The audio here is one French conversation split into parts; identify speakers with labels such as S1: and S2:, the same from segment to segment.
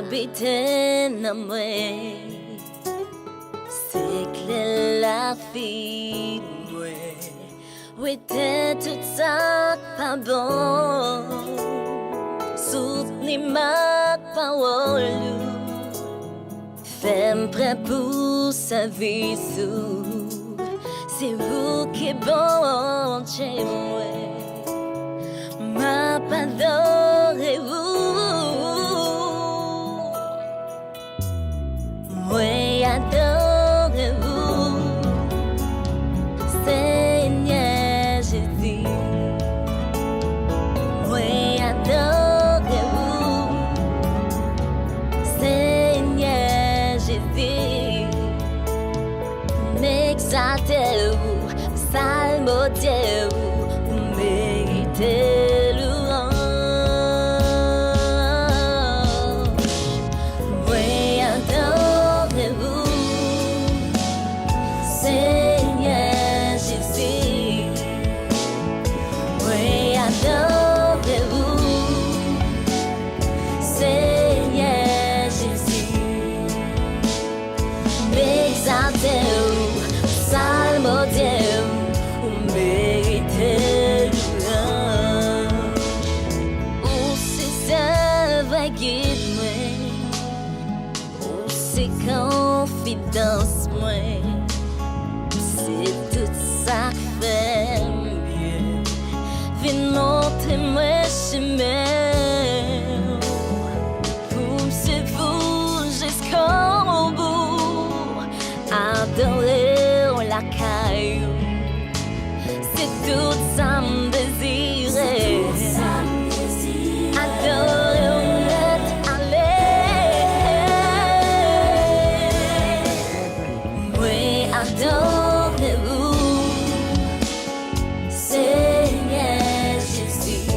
S1: habiter dans moi. C'est que la vie, moi. Oui, t'es tout ça pas bon. Soutenez ma parole. Fais-moi prêt pour sa vie. C'est vous qui est bon chez moi. Ma adorez-vous. Oui, adorez-vous. Seigneur Jésus. Oui, adorez-vous. Seigneur Jésus. M'exaltez-vous, psalmodiez-vous, vous méritez louange. Oui, adorez-vous, Seigneur Jésus. Oui, adorez-vous, Seigneur Jésus. M'exaltez-vous, psalmodiez-vous, vous méritez louange. Oh, c'est vrai guide-moi, oh, c'est confidence moi, c'est tout ça fait mieux. Viens montrer-moi chemin, pour me suivre jusqu'au bout. Adorer la caillou, c'est tout ça me désirer. Adorer au net, aller. Oui, adorez-vous, Seigneur Jésus.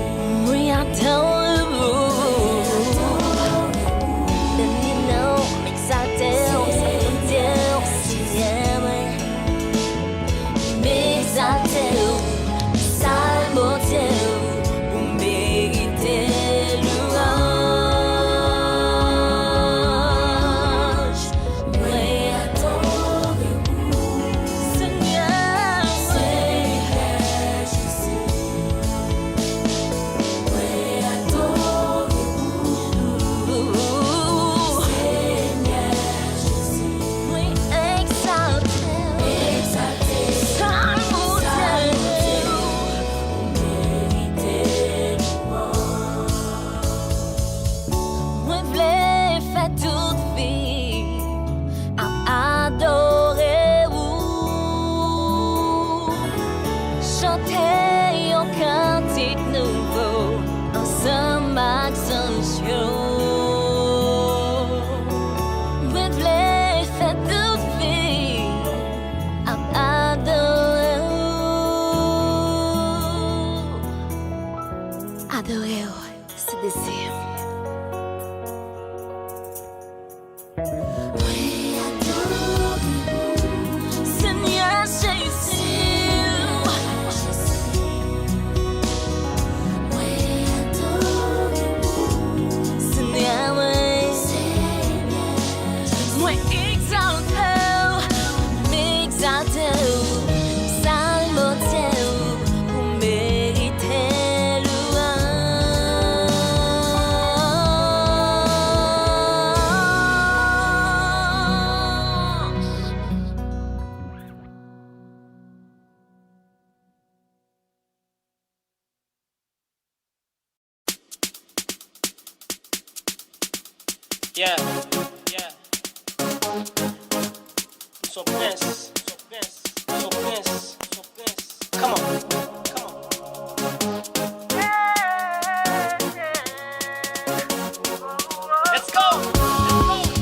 S1: Oui, adorez-vous. Bénis-nous, exaltez-nous, Seigneur, Seigneur. M'exaltez-vous, psalmodiez-vous, vous méritez louange. Oui, adorez-vous, Seigneur, Seigneur Jésus. Oui, adorez-vous, Seigneur Jésus. Oui, exaltez-vous, psalmodiez-vous, vous méritez louange. Moi, v'lais faire toute vie à adorer-vous. Chanter un cantique nouveau ensemble accentueux. Moi, v'lais faire toute vie à adorer-vous. Adorez-vous, c'est désir. Oui, adorez-vous, Seigneur Jésus. Oui, adorez-vous, Seigneur, oui. Moi, exaltez-vous, m'exaltez-vous, psalmodiez-vous, vous méritez louange.
S2: Yeah, yeah. So prince, so prince, so prince, so prince. Come on, come on. Let's go.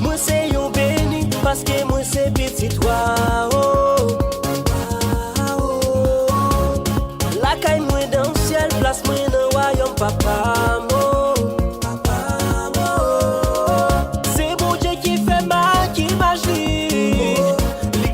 S3: Moi c'est yon béni parce que moi c'est petit toi. Oh. Ah, oh. La caille moi dans le ciel, place moi dans le royaume papa. Oh. Papa, oh. C'est bon Dieu qui fait mal, qui m'agit. Les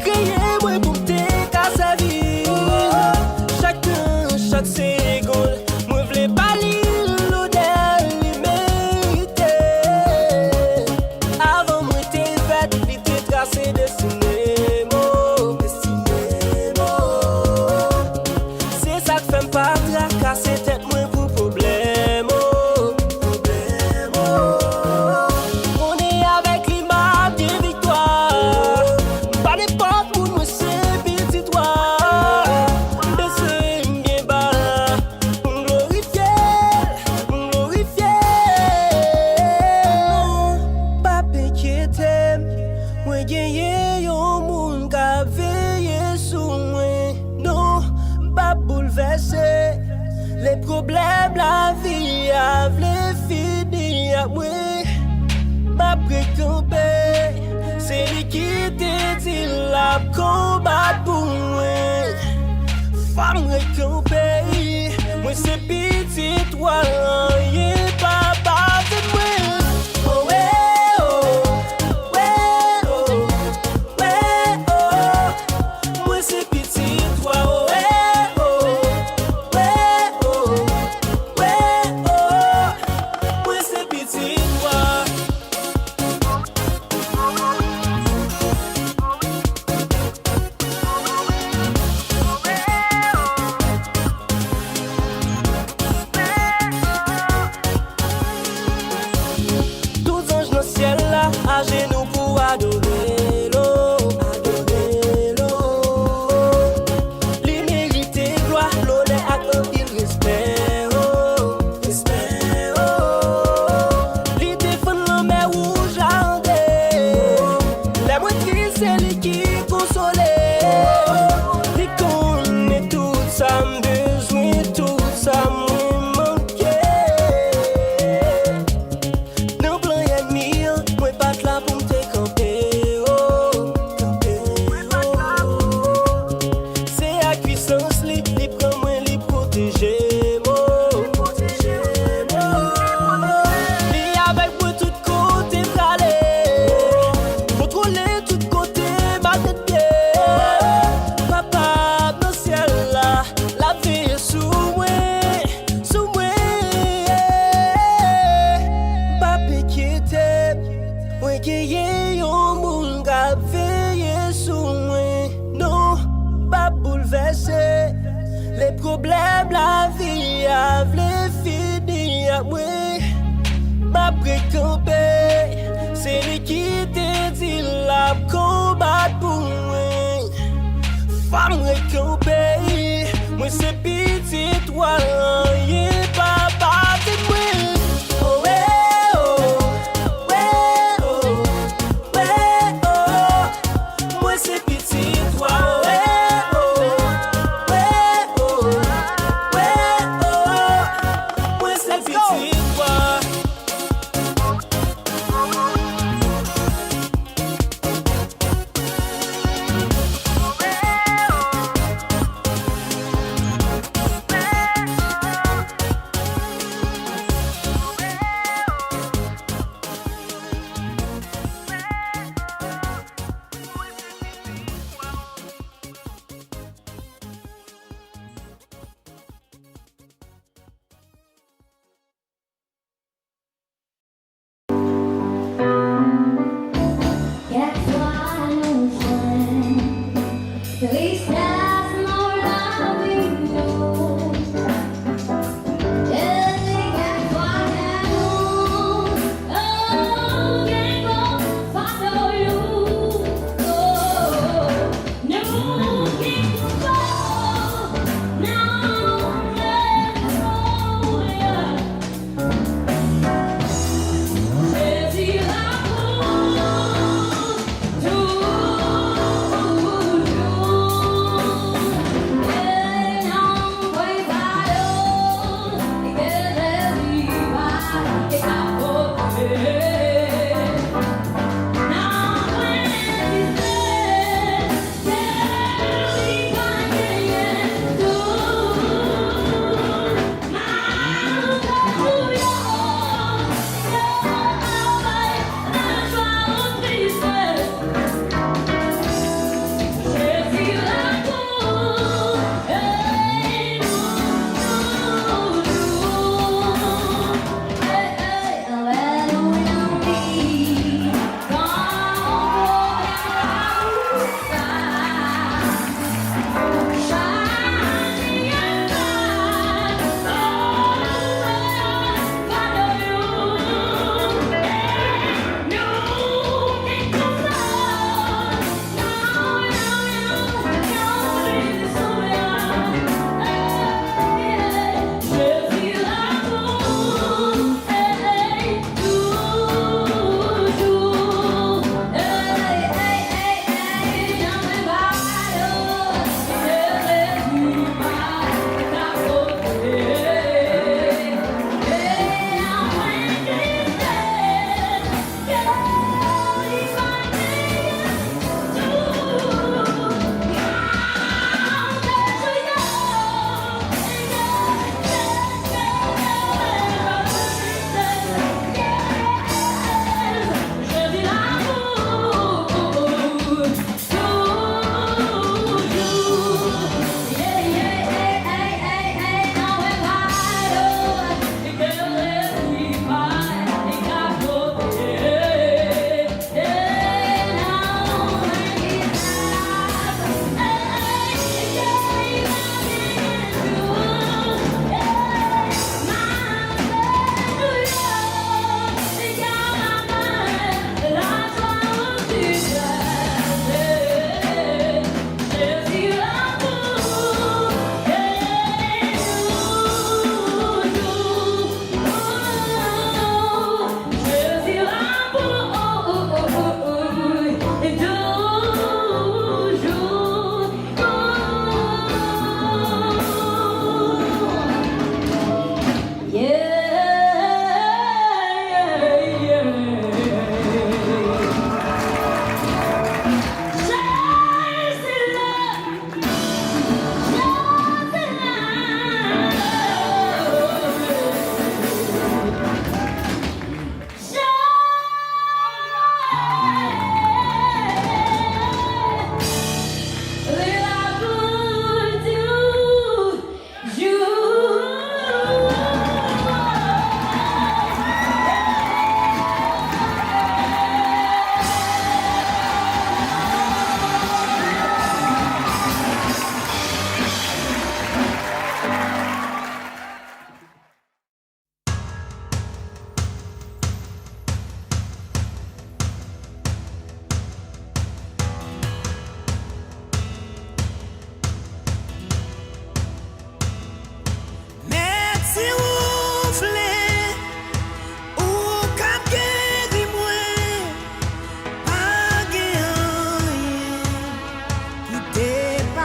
S3: problèmes la vie a vle fini à moi. Ma précampé, c'est lui qui te dit la combat pour moi. Femme récampée, moi c'est petit, toi rien pas battre moi. Oh ouais, oh, ouais, oh, ouais, oh, moi c'est petit, toi oh ouais, oh, ouais, oh, ouais, oh, moi c'est petit, toi. À genoux pour adorer l'eau, adorer l'eau. Les mérités, gloire, l'honneur, accorde, il respect, oh, respect, oh. Les défendre la mer rouge, la moitié, c'est lui qui console. Les connaît tout ça, besoin, tout ça, les problèmes la vie a vle fini à moi. Ma précampé, c'est lui qui te dit la combat pour moi. Femme récampée, moi c'est petit, toi rien pas battre moi. Oh ouais, oh, ouais, oh, ouais, oh, moi c'est petit, toi oh ouais.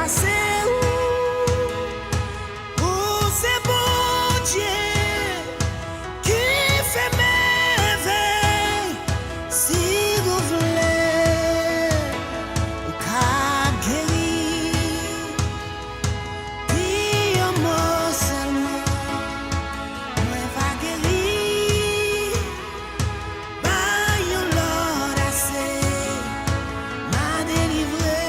S4: c'est où c'est bon Dieu qui fait merveille. Si vous voulez, ou qu'a guéri, puis un mot seulement, moi va guérir. By your Lord I say, m'a délivré.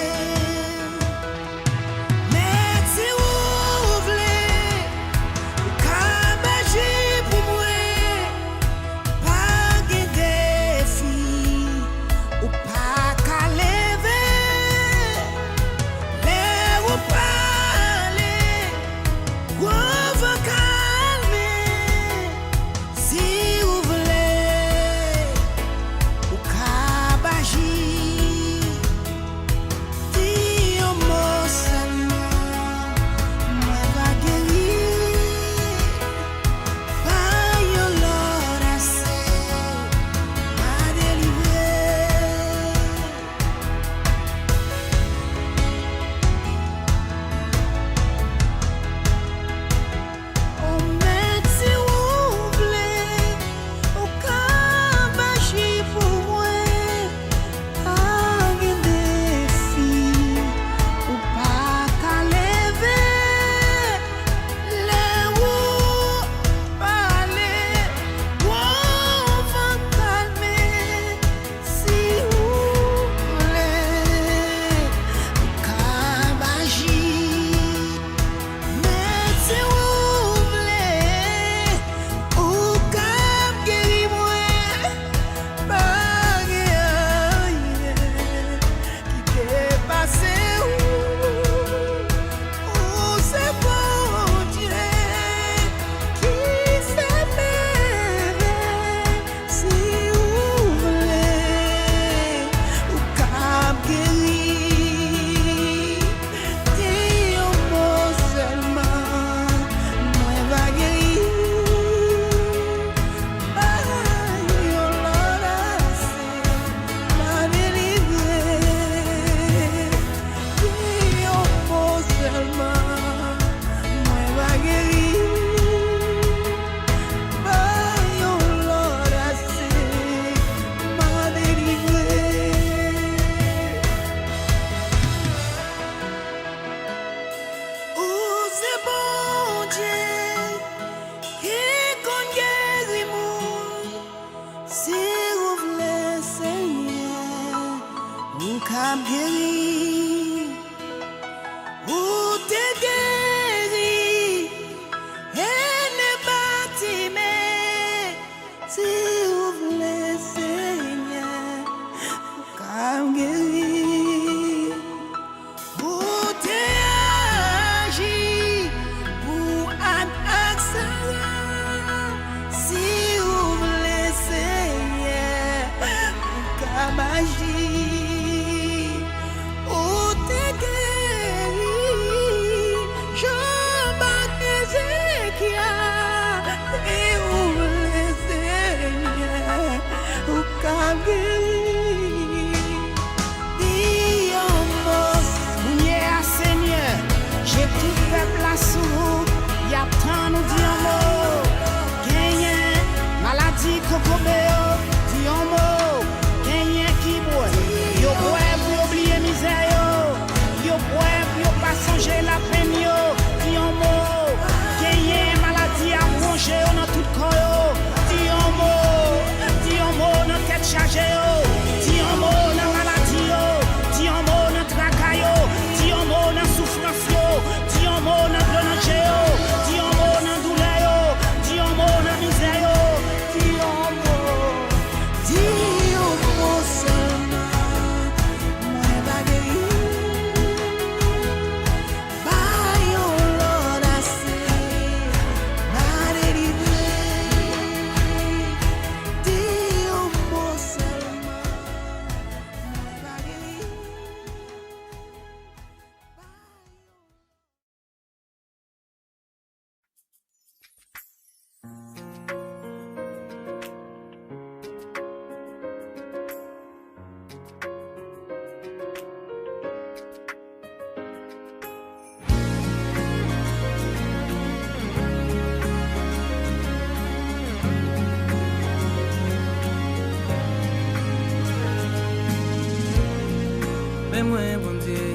S5: moi, bon Dieu,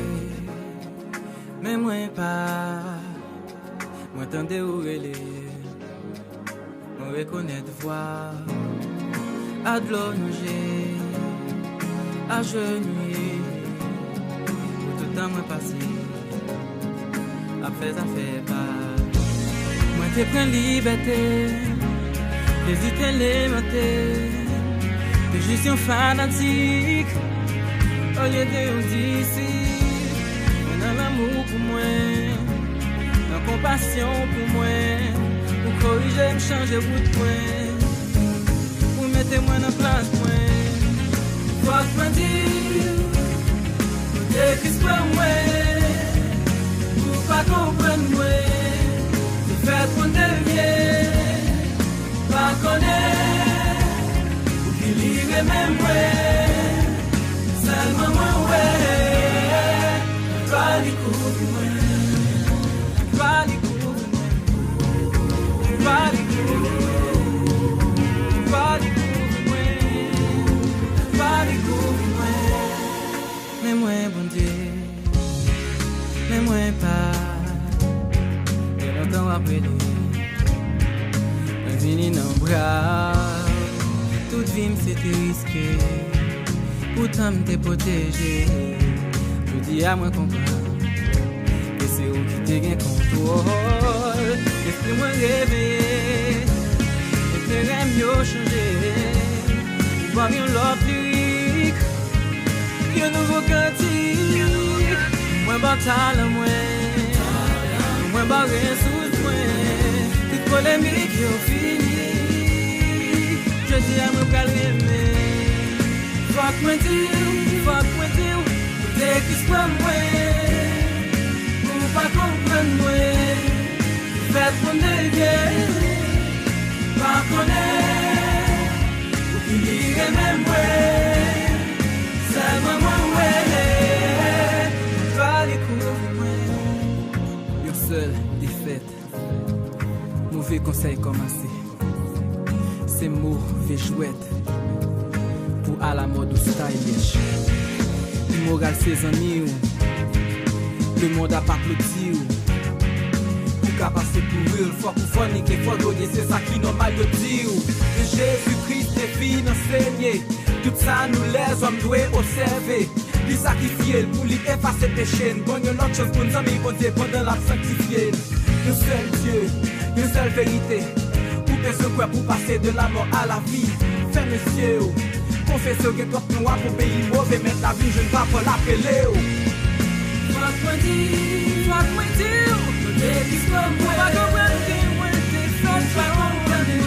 S5: mais moi pas. Moi, tendez où elle est. Moi, reconnaître voix. À de l'eau nager, à genouiller. Pour tout le temps, moi passé. Après, ça fait pas. Moi, t'es pris liberté. J'hésite à l'émenter. T'es juste un fanatique. Au lieu de d'ici. Dans l'amour pour moi. Dans compassion pour moi. Pour corriger, me changer route moi. Pour mettre moi dans place moi. Faut que me dire. Pour qu'est-ce que moi. Pour pas comprendre moi. C'est fait pour devient. Pas connaître. Pour qu'il y ait même moi. Seulement moi ouais. Pas découvrir moi. Pas découvrir moi. Pas découvrir moi. Pas découvrir moi. Pas découvrir moi. Mais moi bon Dieu. Mais moi pas. Et longtemps après lui. Un vini dans bras. Toute vie m'était risquée. Pourtant m'te protégé. Je dis à moi comprendre que c'est où qui te gagne contrôle. Laisse-moi réveiller. Et te mieux changer. Voir mieux l'autre lyrique. Un nouveau cantique. Moins bataille moins barré sous moi. Toute polémique yo fini. Je dis à moi qu'à l'aimer. Fuck me dire, dès qu'il se prend moi, pour pas comprendre moi, faites mon dégueu, pas connaître, pour qu'il y ait même moi, seulement moi, pas découvrir moi. Yo seul, défaite, mauvais conseil commencé, c'est mauvais chouette. À la mode ou stylish. Immoral ses amis. Le monde a pas applaudi. Pour qu'à passer pour eux, faut qu'on funny, qu'il faut donner, c'est ça qui normal de dire. Que Jésus-Christ est fini enseigné. Tout ça nous laisse, on doit observer. Lui sacrifier pour lui effacer péché. Bon, il y a l'autre chose pour nous amis, bon Dieu, pendant la sanctifier. Le seul Dieu, une seule vérité. Pour personne quoi pour passer de la mort à la vie. Ferme les yeux. Confesseur que toi nous a pour pays mauvais, mettre la vie, je ne vais pas l'appeler. Fuck me dire, dès qu'il se prend moi, pas comprendre que moi t'es fait, pas comprendre moi.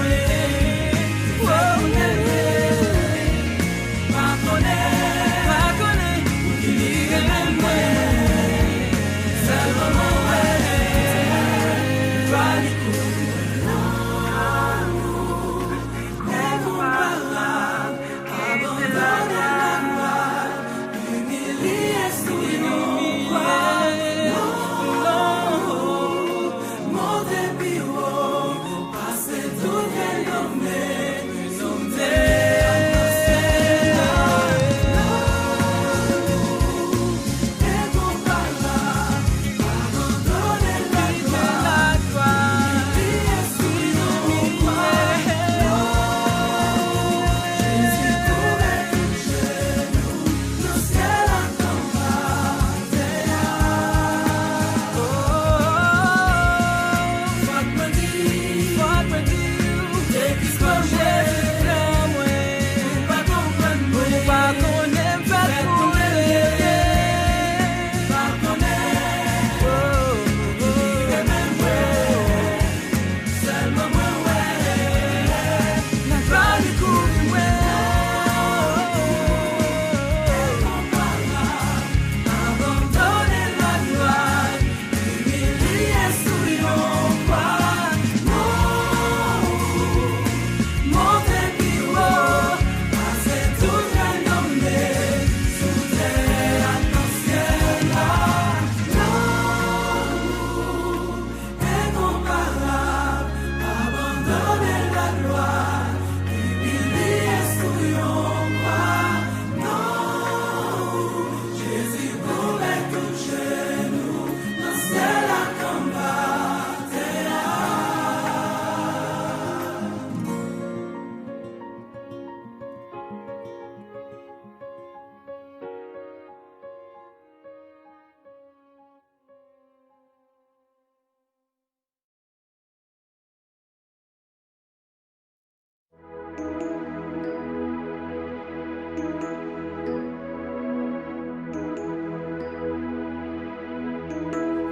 S5: Pas connaître, pour qu'il y ait même moi. Seulement moi, pas découvrir.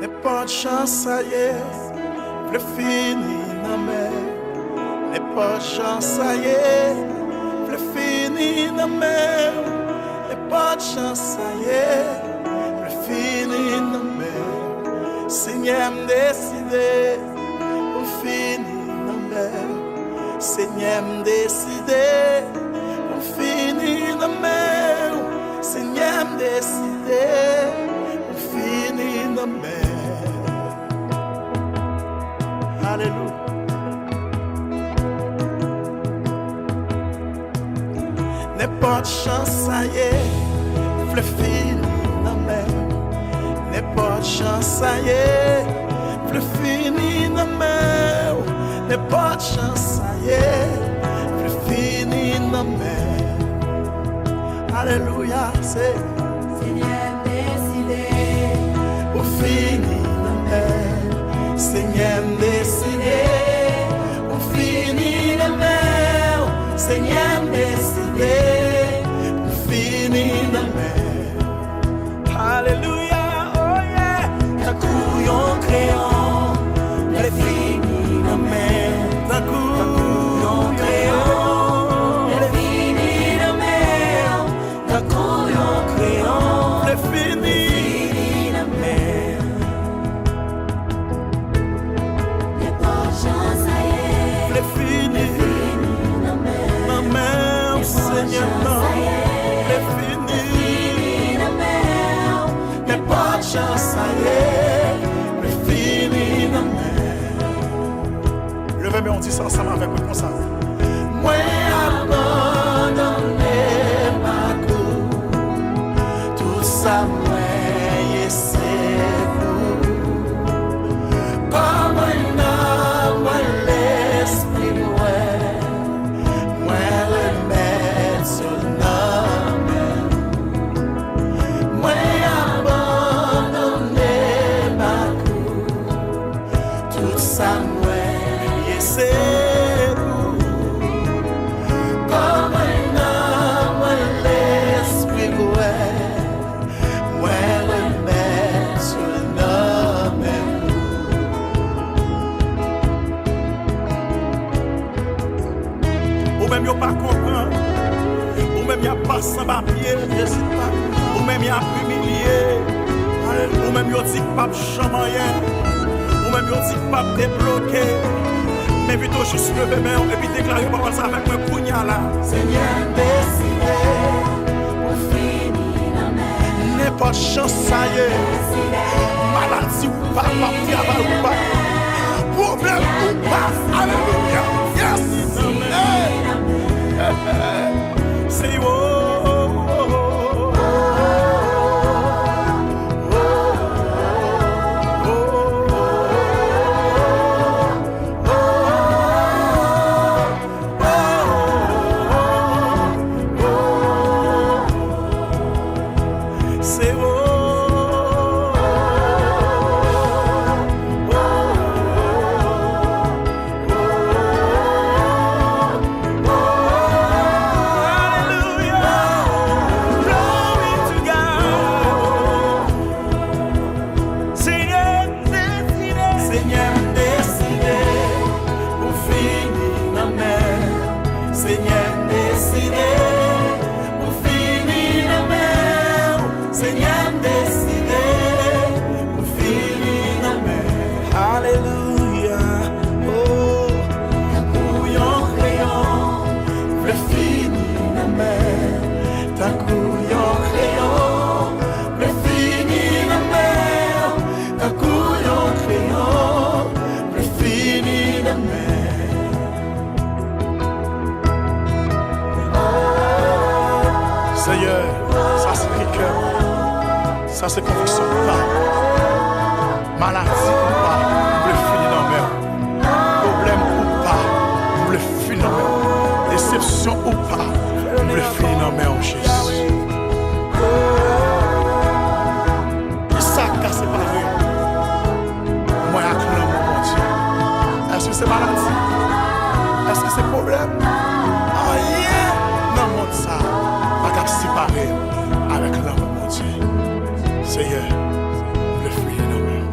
S6: n'est pas de chance, ça y est, le fini dans mer. N'est pas de chance, ça y est, le fini dans mer. N'est pas de chance, ça y est, le fini dans mer. Seigneur me décidé, pour finir dans mer. Seigneur me décidé, pour finir dans mer. Seigneur me décidé, pour finir dans mer. Alléluia. N'est pas de chance, ça y est, le fini dans mer. N'est pas de chance, ça y est, le fini dans mer. N'est pas de chance, ça y est, le fini dans mer. Alléluia, c'est
S4: Seigneur décidé,
S6: pour finir dans mer. Seigneur décidé, pour finir dans mer. Seigneur décidé, pour finir dans mer. Alléluia, oh yeah. D'un coup, yon crayon, le fini dans mer. D'un coup, yon crayon, le fini dans mer. D'un coup, yon crayon, le fini dans mer.
S1: N'est pas de chance, ça y est,
S6: Le fini
S1: dans mer.
S6: dans mer, Seigneur, non. Le fini
S1: Dans mer.
S6: n'est pas de chance, ça y est, le fini dans mer. Levez-moi, on dit ça ensemble avec moi comme ça. Moi abandonné ma cour, tout ça moi c'est pour. Comme un homme, l'esprit moi remettre sur l'homme. Moi abandonné ma cour, tout ça moi c'est pour. Comme un homme, l'esprit moi remettre sur l'homme. Ou même y'a pas comprendre, ou même y'a pas sans papier, ou même y'a humilié, ou même y'a dit pas chamayen, ou même y'a dit pas débloqué, mais plutôt juste lever main et puis déclarer parole ça avec moi kounya là. Seigneur décidé,
S1: Pour finir dans mer.
S6: n'est pas de chance ça y est, maladie ou pas, travail ou pas, problème ou pas, alléluia, yes, hey. Say oh, oh, oh, say Seigneur, ça c'est cœur, ça c'est conviction pas. Maladie ou pas, vous le finir dans mer. Problème ou pas, vous le finir dans mer. Déception ou pas, vous le finir dans mer, Jésus. Qui ça casse pas vrai? Moi, acclame mon Dieu. Est-ce que c'est maladie? Est-ce que c'est problème? Ah, yeah! Non, mon ça. Pas séparé avec l'amour de mon Dieu. Seigneur, le fruit de nos mains.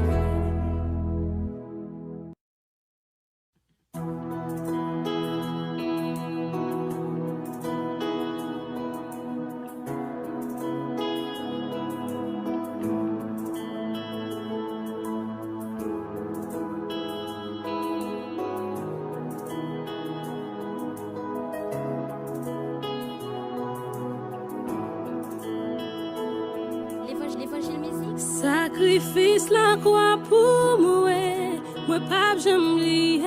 S1: Sacrifice la croix pour moi pas j'aime lier.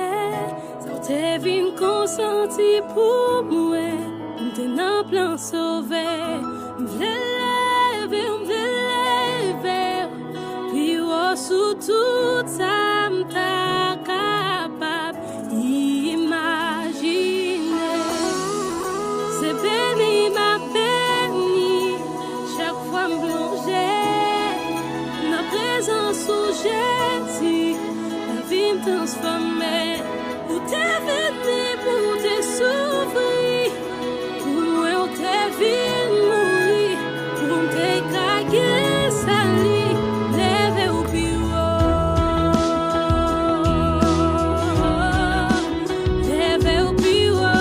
S1: Ça t'es venu consenti pour moi, t'es dans plan sauvé. M'v'le lever, puis sous tout ça m'ta capable imaginer. C'est béni ma béni, chaque fois m'plonger dans présence où Jésus, la vie me transformer. Où t'es venu pour te souffrir, pour moi où t'es venu mourir, pour te caguer sali, lever au bureau, lever au bureau,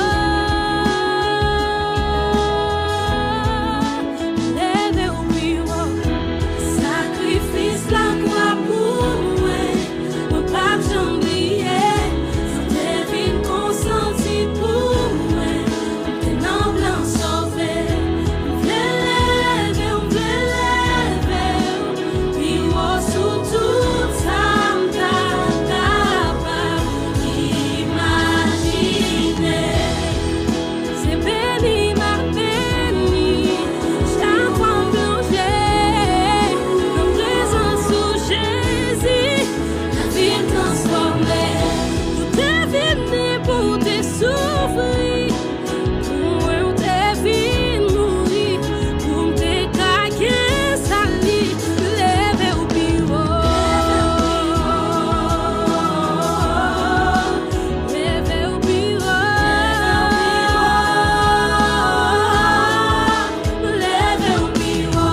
S1: lever au bureau. Sacrifice la croix pour moi pas j'oublier. Consenti pour moi, t'es dans blanc sauvé. M'v'le lever, puis sous tout ça m'ta capable imaginer. C'est béni ma béni, chaque fois plongée en présence où Jésus, la vie transformée. Pour te souffrir, pour moi t'es venu mourir, pour te caguer sali, lever au bureau, lever au bureau, lever au bureau.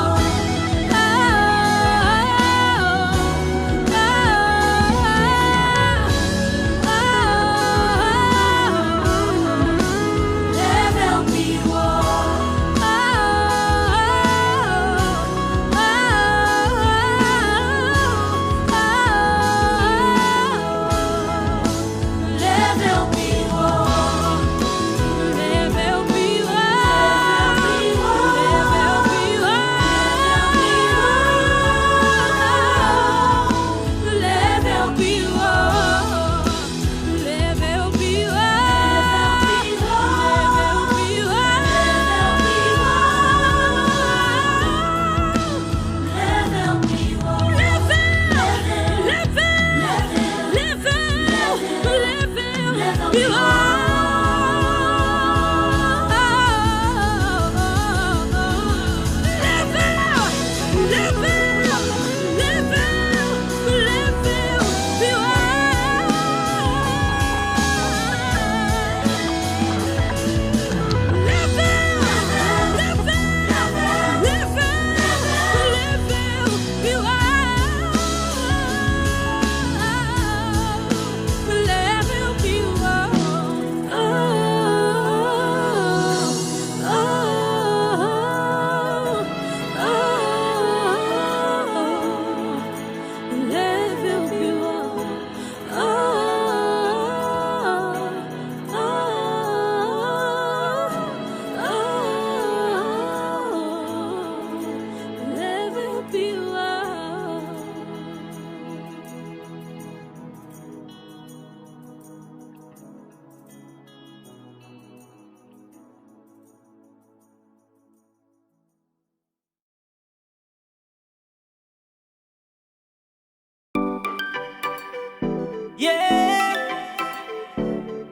S3: Yeah,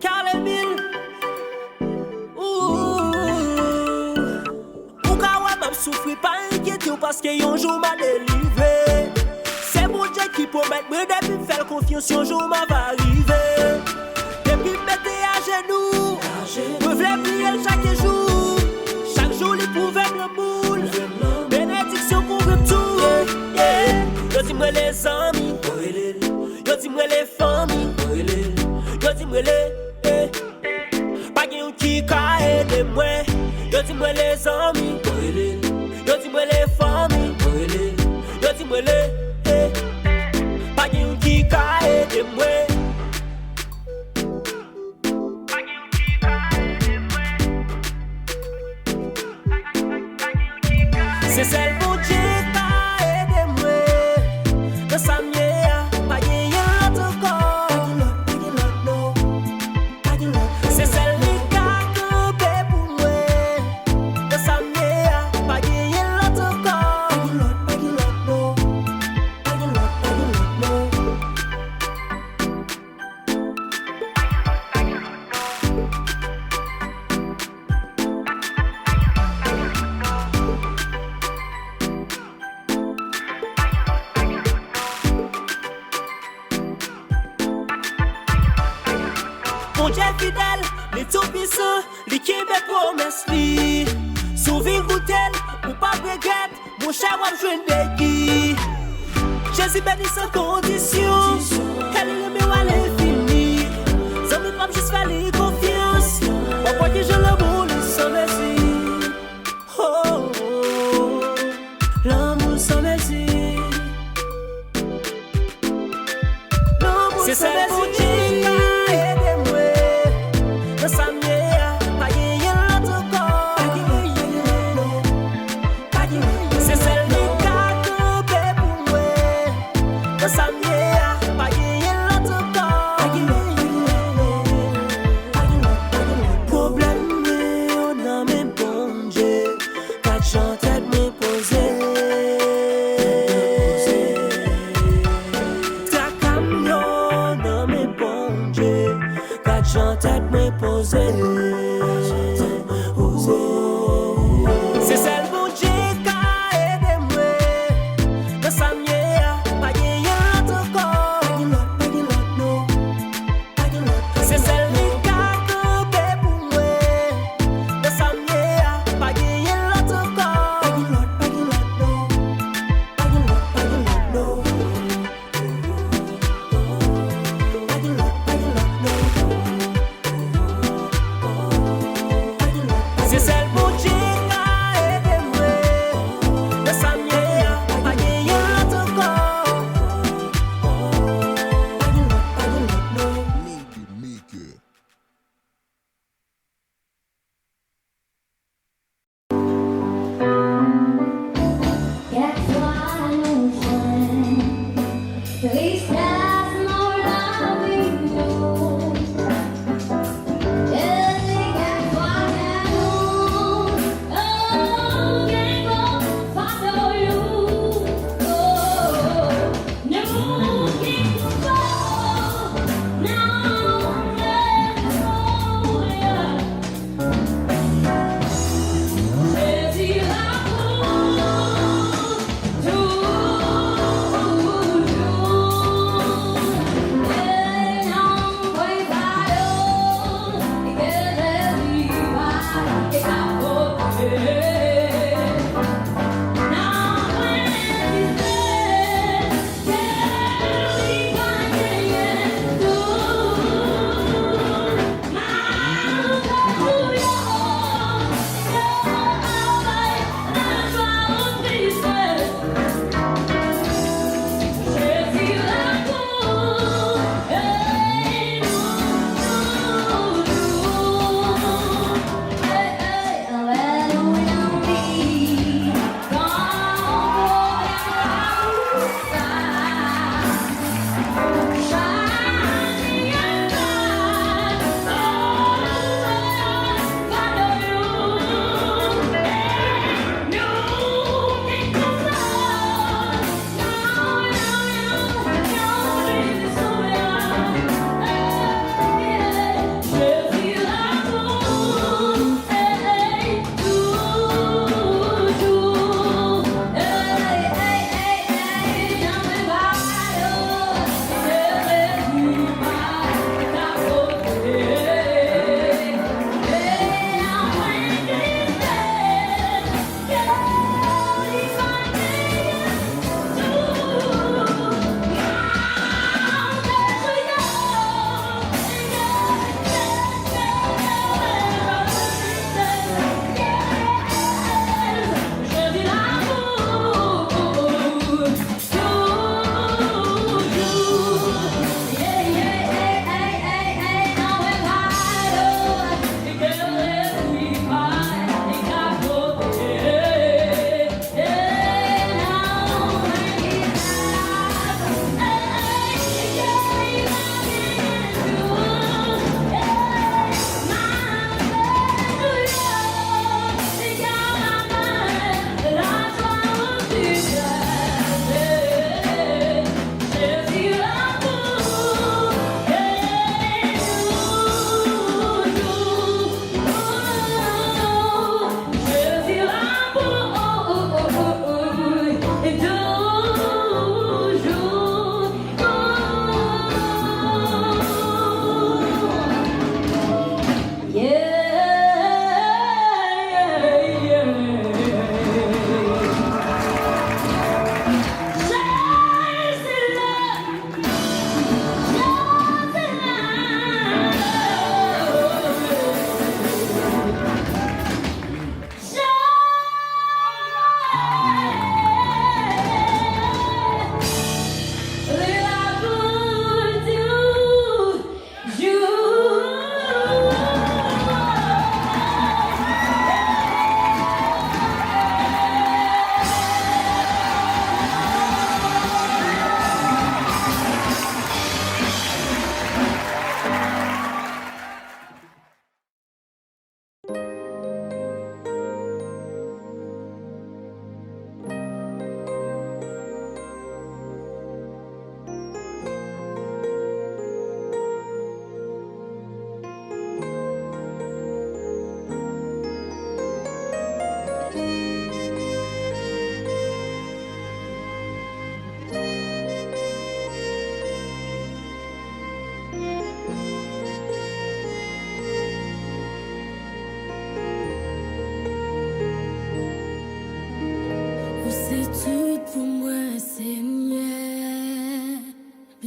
S3: Carlemil. Ou kawa m'a souffri, pas inquiété parce que un jour m'a délivré. C'est mon Dieu qui promet me depuis faire confiance, un jour m'a va arriver. Depuis me mettre à genoux, me voulais prier chaque jour. Chaque jour, il pouvait me boule. Bénédiction couvre tout. Yo dis-moi les amis, yo dis-moi les familles, yo dis-moi les pas qu'un qui a aidé moi. Yo dis-moi les amis, yo dis-moi les familles, yo dis-moi les pas qu'un qui a aidé moi. C'est celle mon Dieu qui a aidé moi. Mon Dieu fidèle, les tout puissants, les qui me promesses li. Souvin goutel, ou pas regret, mon cher wap jwen de qui. Jésus béni sans condition, elle est le mieux à l'infini. Sans mes femmes, juste faire les confiance. On voit que je l'amour, le sans merci. Oh, oh, oh, l'amour sans merci. L'amour sans merci.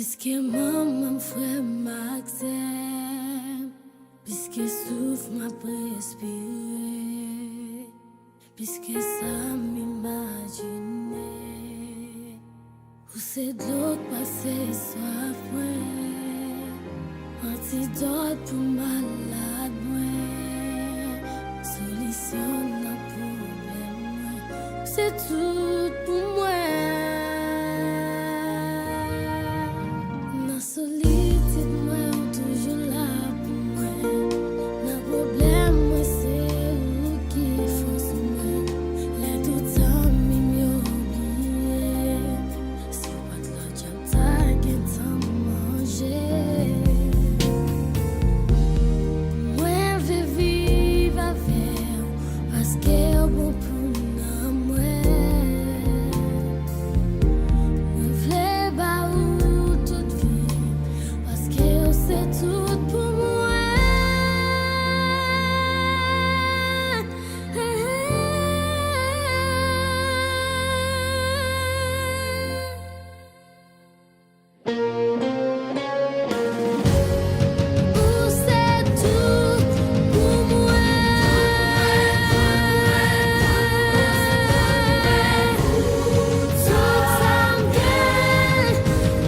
S1: Puisque maman frère Maxime, puisque souffle m'a respiré, puisque ça m'imaginait, où c'est de l'autre passé soif, antidote pour malade, solution à problème, c'est tout pour moi. Solitude, moi, toujours là pour moi. Le problème, moi, c'est où qui force moi. Les doutes, amis, m'oublier. Si what l'autre, j'aime ta qu'un temps manger. Moi, je vais vivre avec parce que bon pour moi. Je voulais pas où toute vie. C'est tout pour moi. C'est tout pour moi. Tout ça me gagne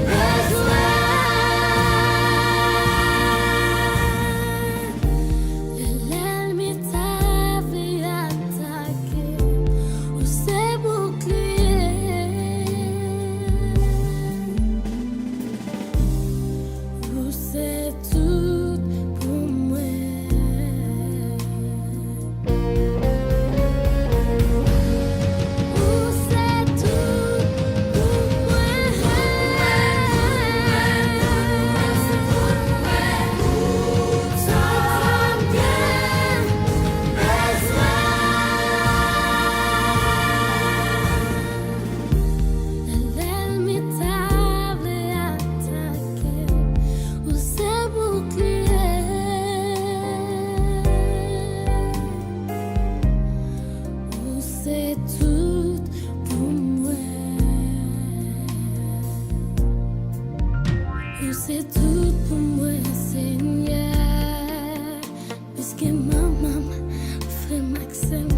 S1: besoin. L'ennemi t'avait attaqué, où c'est bouclier, où c'est tout pour moi. Où c'est tout pour moi. L'ennemi t'avait attaqué, où c'est bouclier, où c'est tout pour moi. Où c'est tout pour moi, Seigneur, puisque maman, frère Maxime,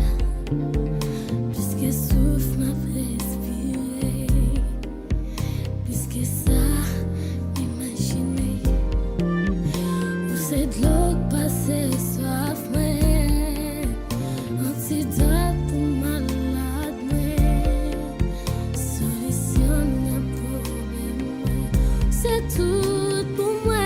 S1: puisque souffle m'a respiré, puisque ça m'imaginait, où c'est de l'eau passée soif, antidote pour malade, solution à problème, c'est tout pour moi.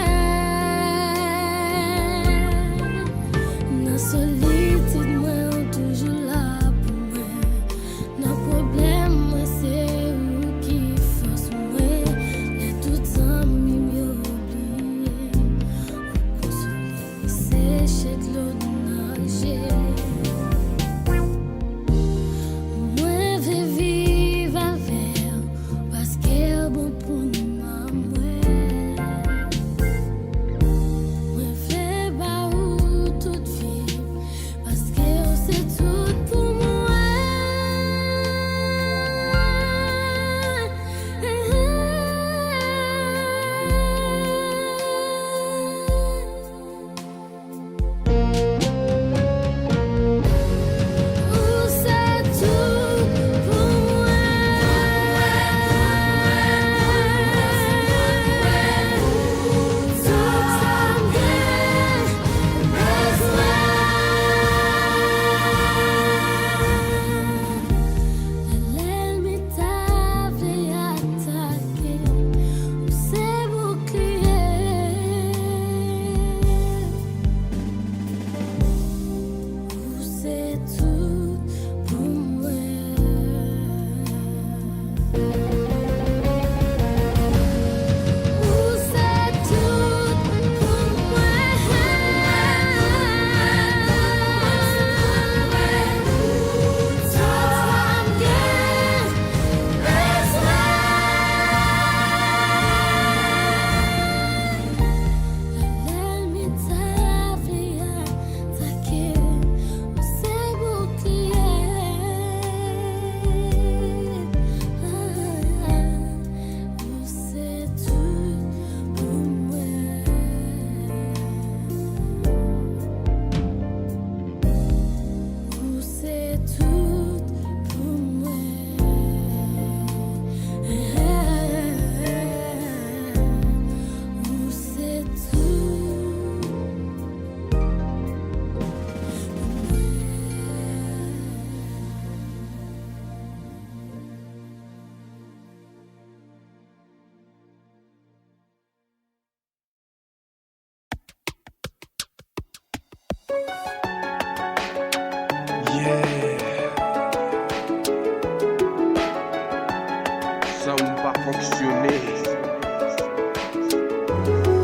S7: Ça n'a pas fonctionné.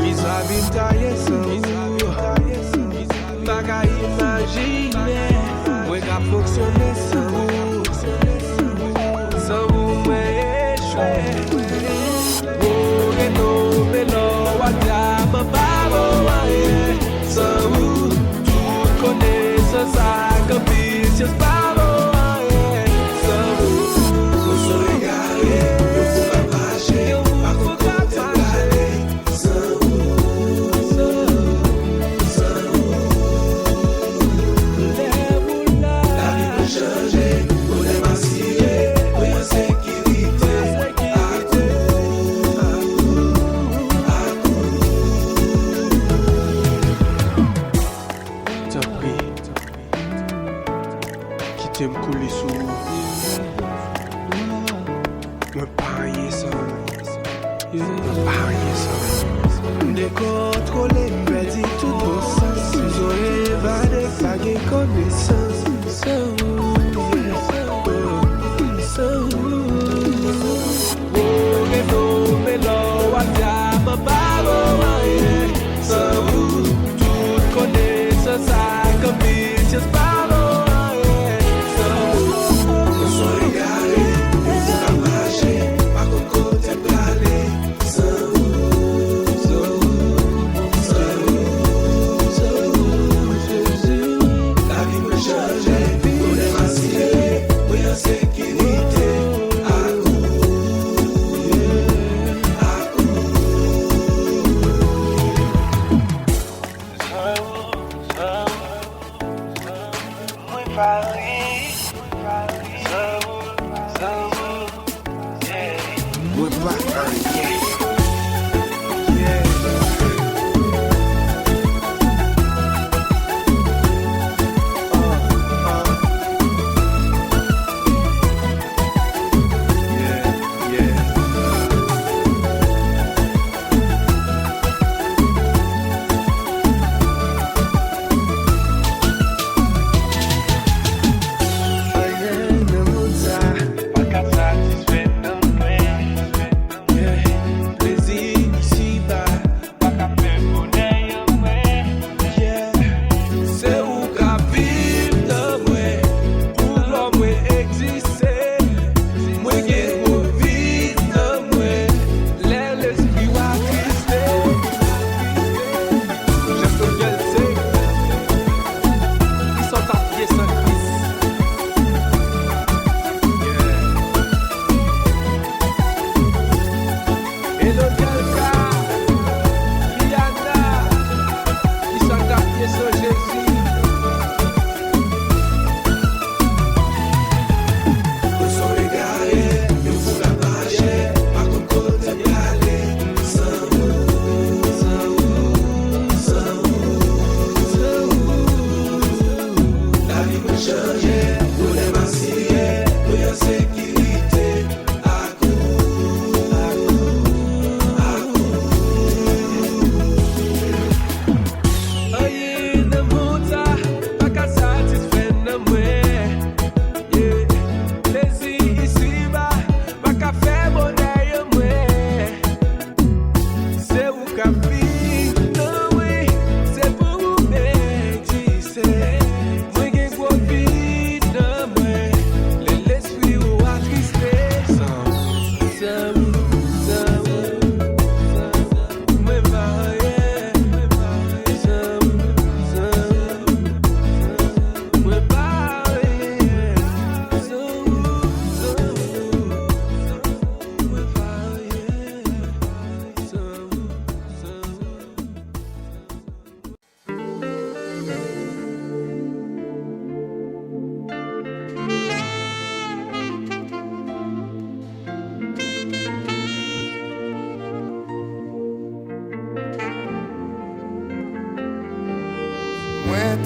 S7: Ils habitent taillés sans pas qu'à imaginer. Ouais, qu'à fonctionner sans vous. Sans vous, mais échoué. Oh, et non, mais non, wadiaba, babo, ouais. Sans vous, tout connaissance, ça, capricious, babo, ouais. Sans vous, nous sommes égarés. T'aimes couler sous moi parier ça décontrôlé perdu tout bon sens ils ont évadé pas de connaissance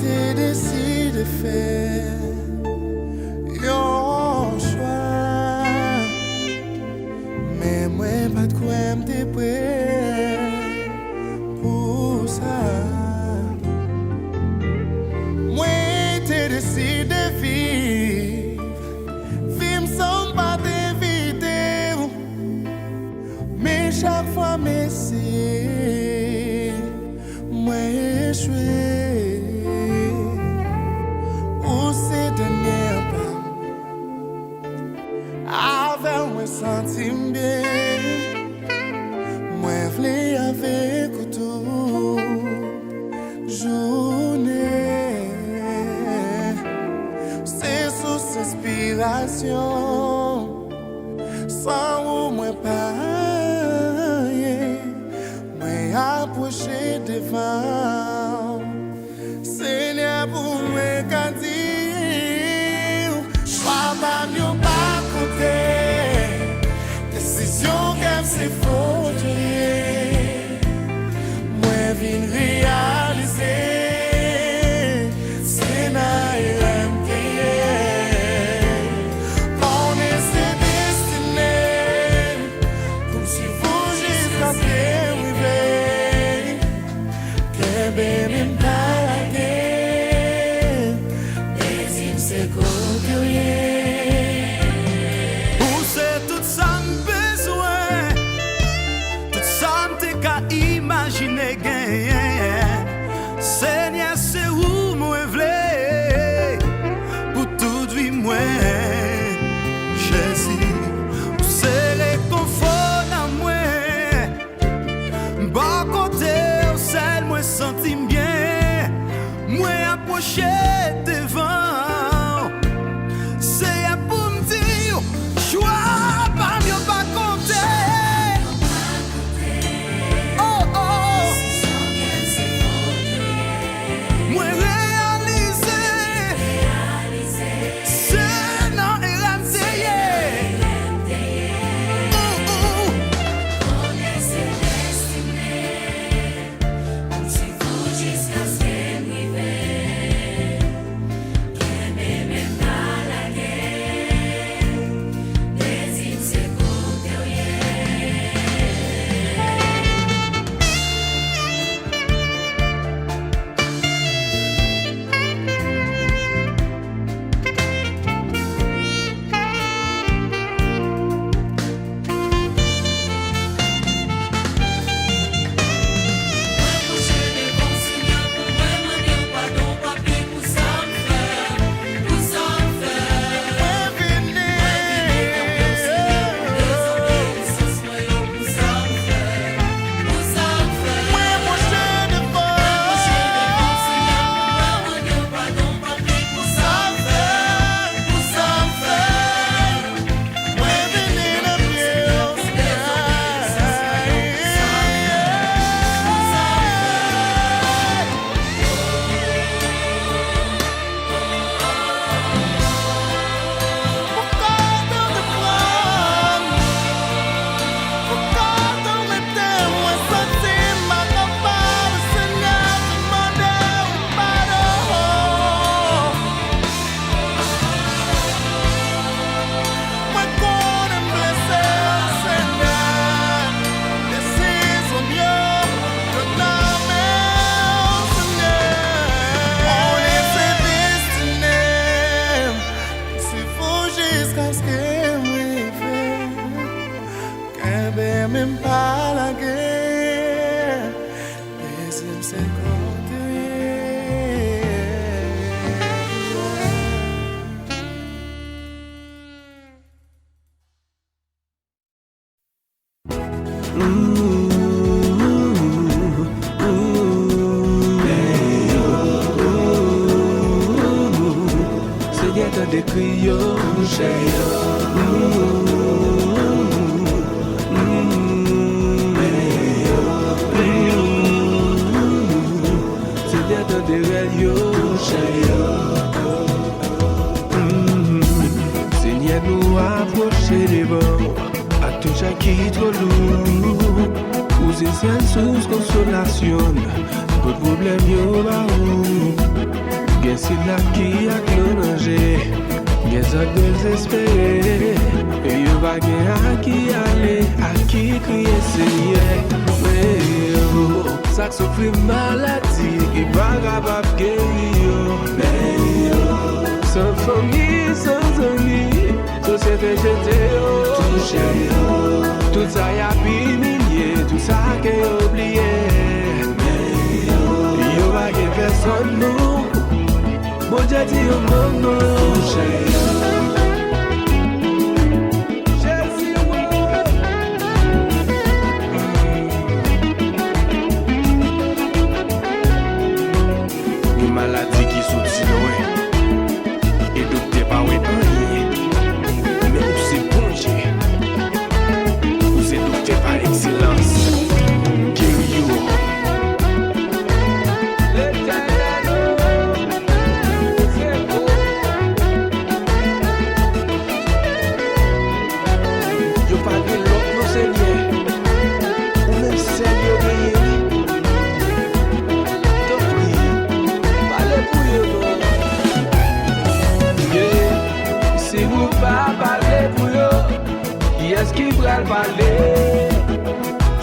S6: T'es décidé de faire un choix, mais moi pas de quoi m'te prêt pour ça. relation. Sans ou moi pas, moi approcher devant. Seigneur pour moi qu'à dire, choix pas mieux pas côté. Décision qu'elle s'est faute. Moi viens réaliser.
S8: Seigneur, c'est où moi v'lais pour toute vie moi. Jésus, c'est le confort dans moi. Bon côté, celle moi senti bien. Moi approché devant. C'est pour me dire, choix pas mieux pas compter. Même pas la guerre, deuxième seconde.
S7: C'est bien de décrire, Seigneur nous approcher des bords, à tout ça qui est trop lourd. Vous êtes seul sous consolation, pas de problème yo va où. Bien c'est là qui a clonagé, bien ça désespéré. Et yo va bien à qui aller, à qui crier Seigneur. Mais yo, ça souffre maladie, qui va capable guérir. Mais yo, sans famille, sans amis, société jetée, touché, tout ça y a diminué, tout ça qui est oublié. Mais yo va que personne nous, bon Dieu dit au monde, touché. Maladie qui saute si loin et docteur pas ouais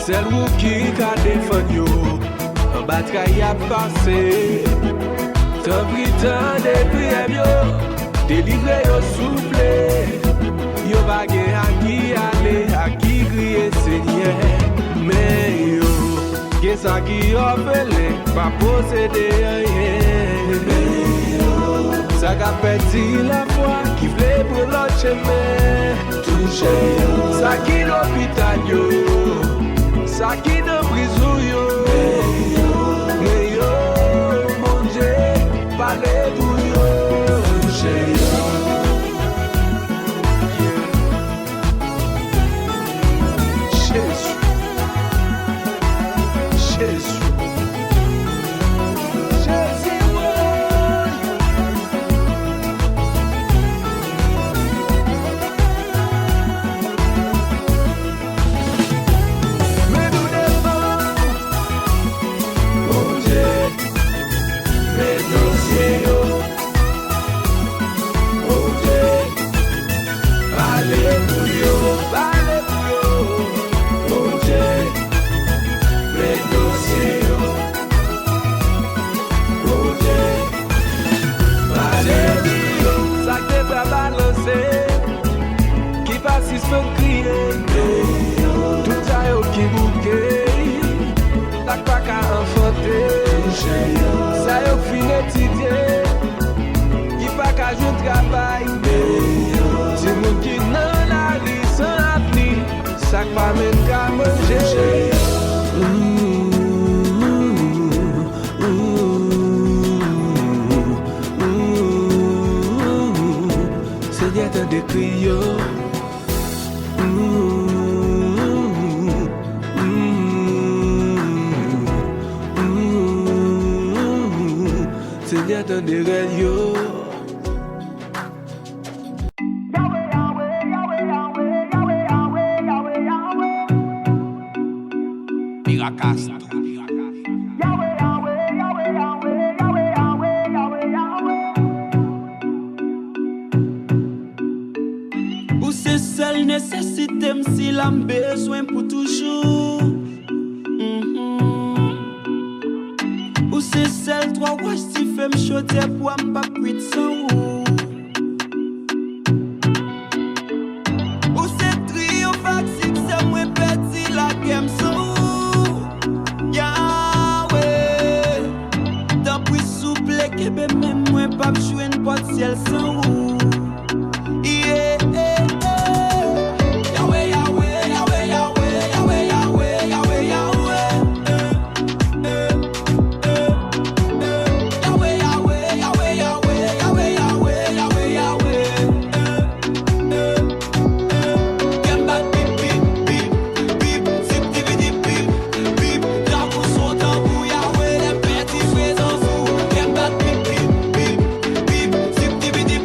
S7: Seul ou qui ka défend yo, en bataille a passé. Tant pris tant de prières yo, délivré yo soufflé. Yo pa gen à qui aller, à qui crier Seigneur. Mais yo, gen sa qui appelé, pas posséder rien. Ça qu'a perdu la foi, qui voulait pour l'autre chemin. Touché yo, ça qui l'hôpital yo. Ça qui dans prison yo, mais yo, mon Dieu, parlez pour yo, Jésus. Ça yo fin étudier, qui pas qu'à jouer travail. C'est moun qui nan la vie sans appli, ça pas même qu'à manger. Seigneur t'en décrit yo. Seigneur t'en décrit yo.
S9: Ou c'est seule nécessité si l'âme besoin pour toujours. Ou c'est celle toi ouais si fait me choter pour m'pas quitter sans ou. Ou c'est triomphatique c'est moi petit la game sans ou. Yahweh, tant plus souple que même moi pas jouer une porte ciel sans ou.
S8: Bip, bip, bip, bip,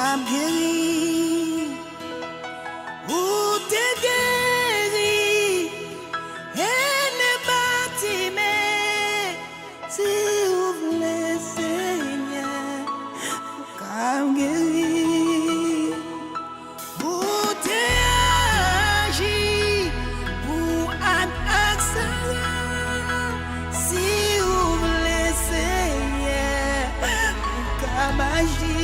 S8: capable guérir, ou te guérir, et ne bâtiment, si vous voulez, Seigneur, capable guérir, ou te agir, pour accélérer, si vous voulez, Seigneur, capable agir.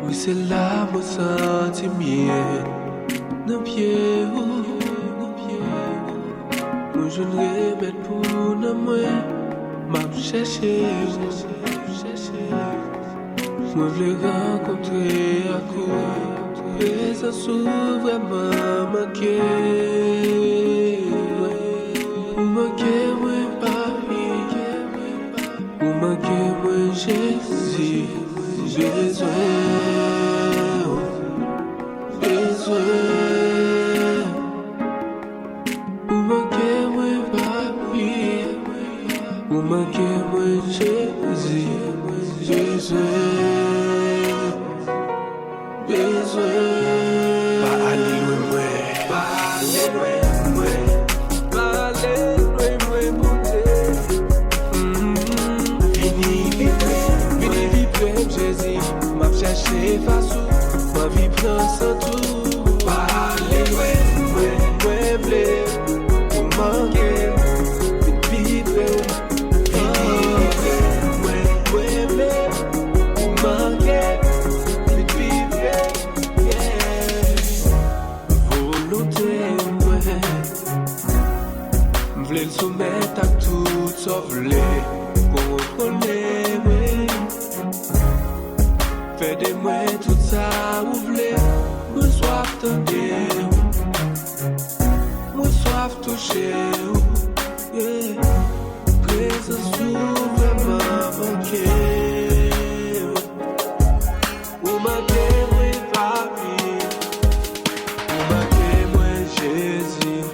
S7: Oui, c'est là mon sentiment. Dans pied, moi je ne remets pour moi. M'a cherché, moi je l'ai rencontré à quoi. Et ça s'ouvre vraiment manqué. Ou manqué, moi Paris. Ou manqué, moi Jésus. Besoin. Ou manquer moi papi, ou manquer moi Jésus, besoin. Pas aller loin moi, pas aller loin moi, pas aller loin moi mon Dieu. Vini vivre Jésus, m'a cherché face où ma vie prend sans tout. V'l'le soumettre à tout sauver pour contrôler. Fais de moi tout ça ou v'l'le. Moi soif tenter, moi soif toucher. Présence ou vraiment manqué. Ou manqué moi papi, ou manqué moi Jésus.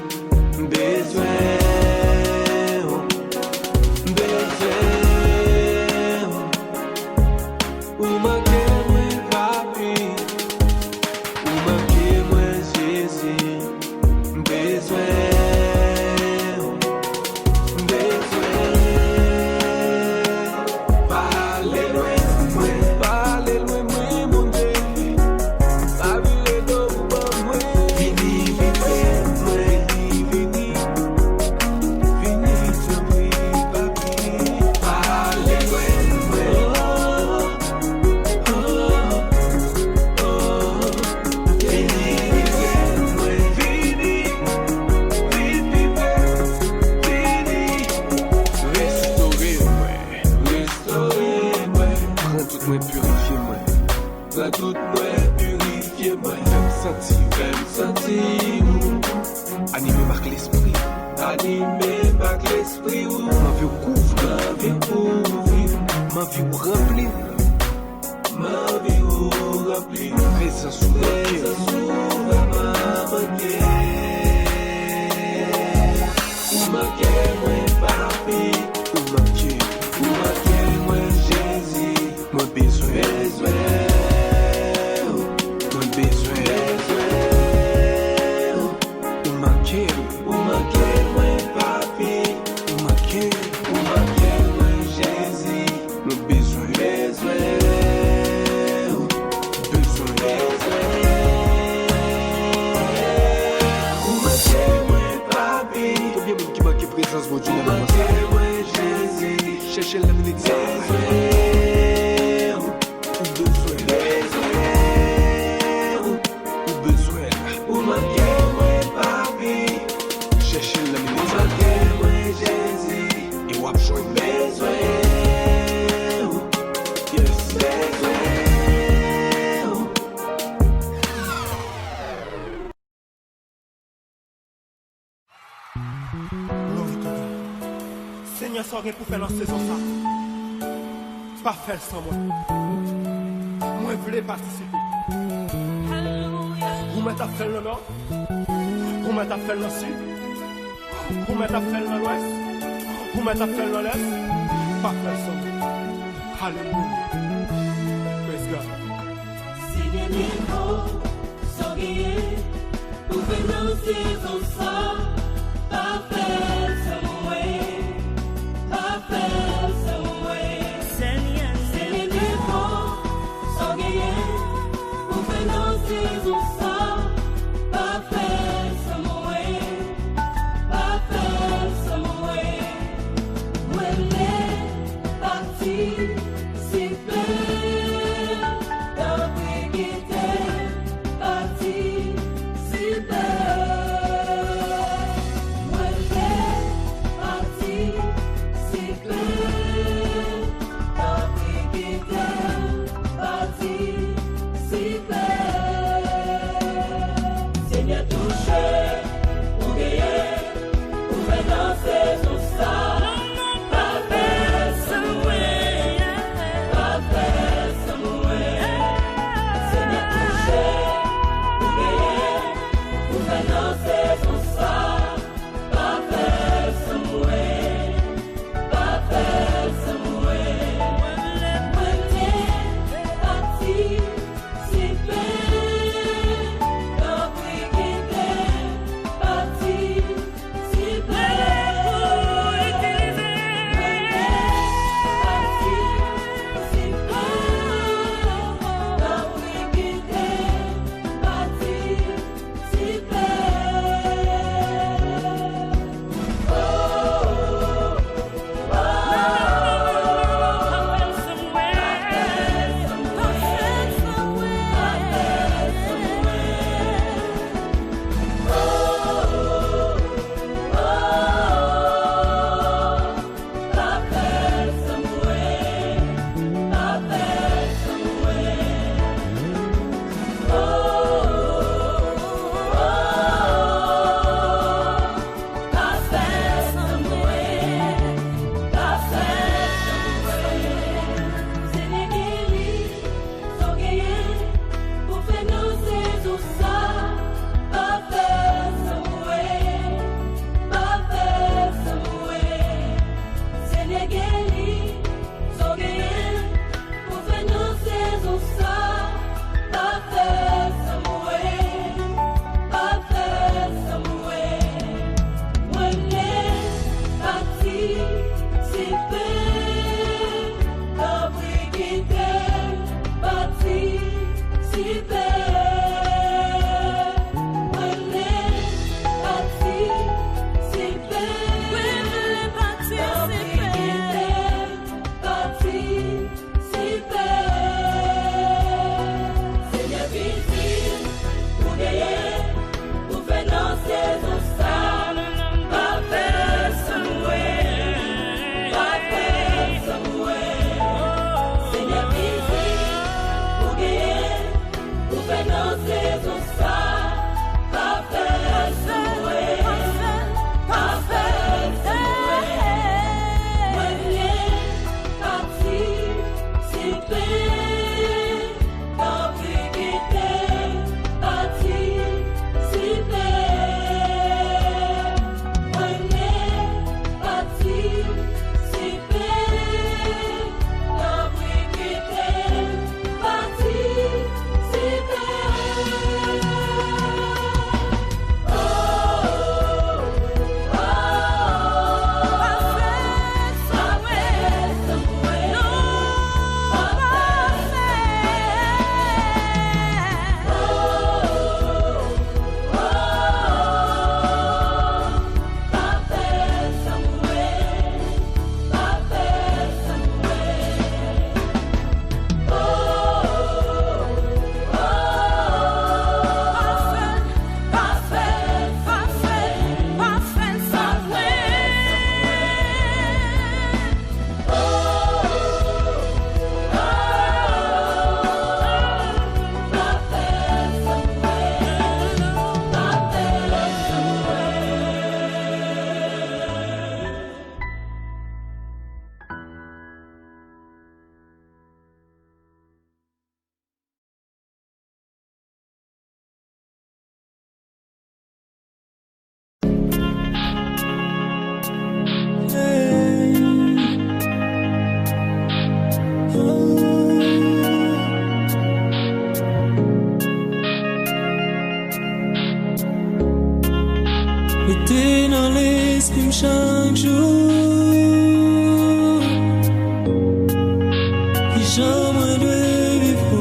S7: Besoin.
S6: Seigneur, ça rien pour faire dans saison ça. Pas faire sans moi. Moi, je voulais participer. Vous m'avez fait le nord. Vous m'avez fait le sud. Vous m'avez fait le l'ouest. Vous m'avez fait le l'est. Pas faire sans moi. Alléluia. Praise God.
S1: Super.
S10: Montez dans l'esprit chaque jour. Qui jamais doit vivre.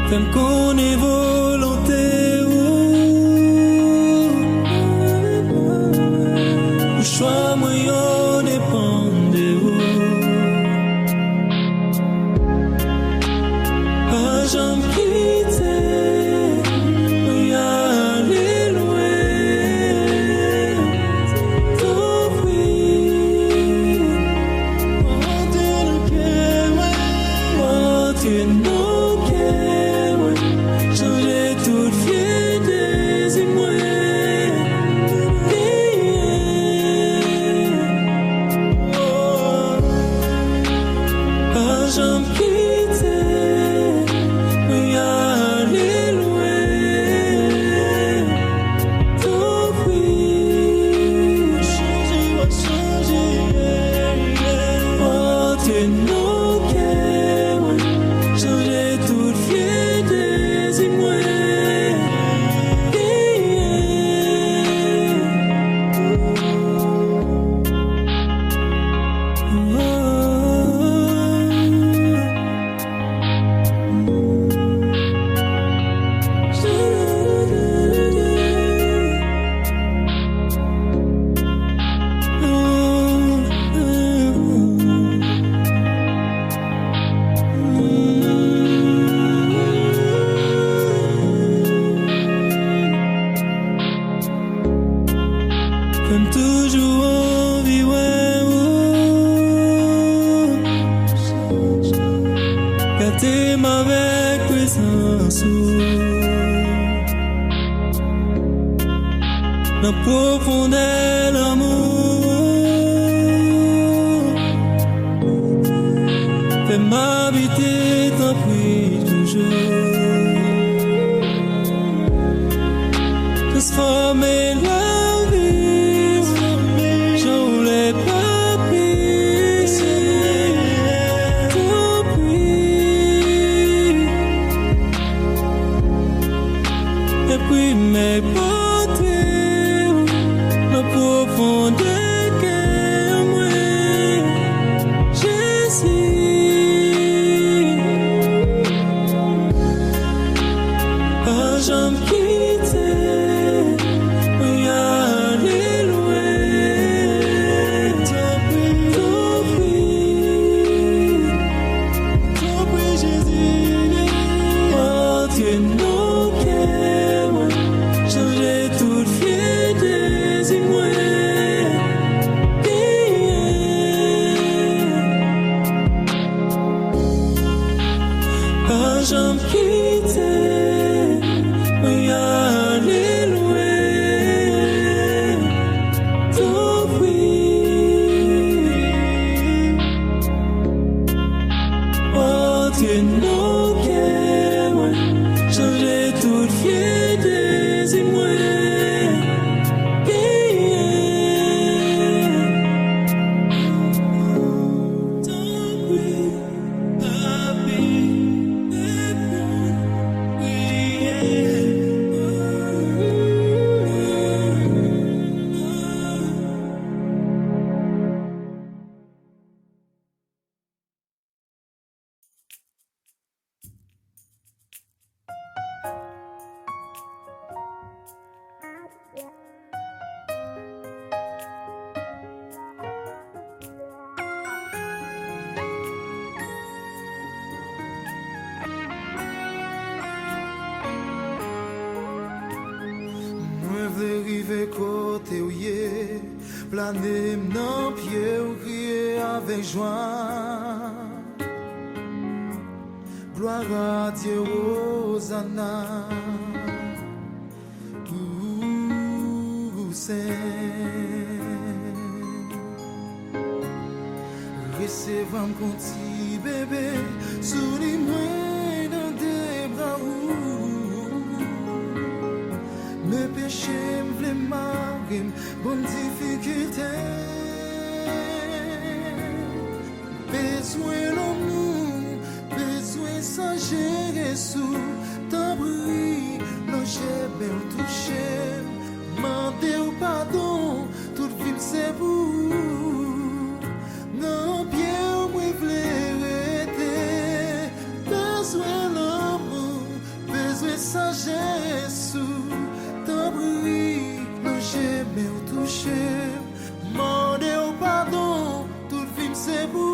S10: Femme qu'on est volontaire. Le choix moyen dépend de vous. Pas jamais quitter, y aller loin. T'offrir, monter le cœur, monter nos cœurs, changer toute vie des émois. Pas jamais quitter, y aller loin. T'offrir, changer, monter nos cœurs, changer toute vie des émois. Femme toujours envie, ouais, gâtez-moi avec présence. Dans profondeur l'amour, fais m'habiter, t'en prie toujours. Transformer la vie, je voulais pas pisser, t'en prie. Et puis mes porter, la profondeur que moi, Jésus. Pas jamais quitter, y aller loin. T'en prie, Jésus. Monter nos cœurs, changer toute vie des émois. Pas jamais quitter, y aller loin. T'en prie, monter nos cœurs, changer toute vie des émois.
S8: Moi vle rive côté où yé, planer dans pied ou crier avec joie. Gloire à Dieu, Hosanna. Recevant mon petit bébé, souris-moi dans des bras rouges. Mes péchés me voulaient marrer, bonne difficulté. Besoin l'amour, besoin s'agir sous ta brie. mais on touche, mandez au pardon, tout le film c'est vous. Non, bien, moi, v'lais rester, besoin l'amour, besoin sagesse, tant bruit, nous j'aime ou touche, mandez au pardon, tout le film c'est vous.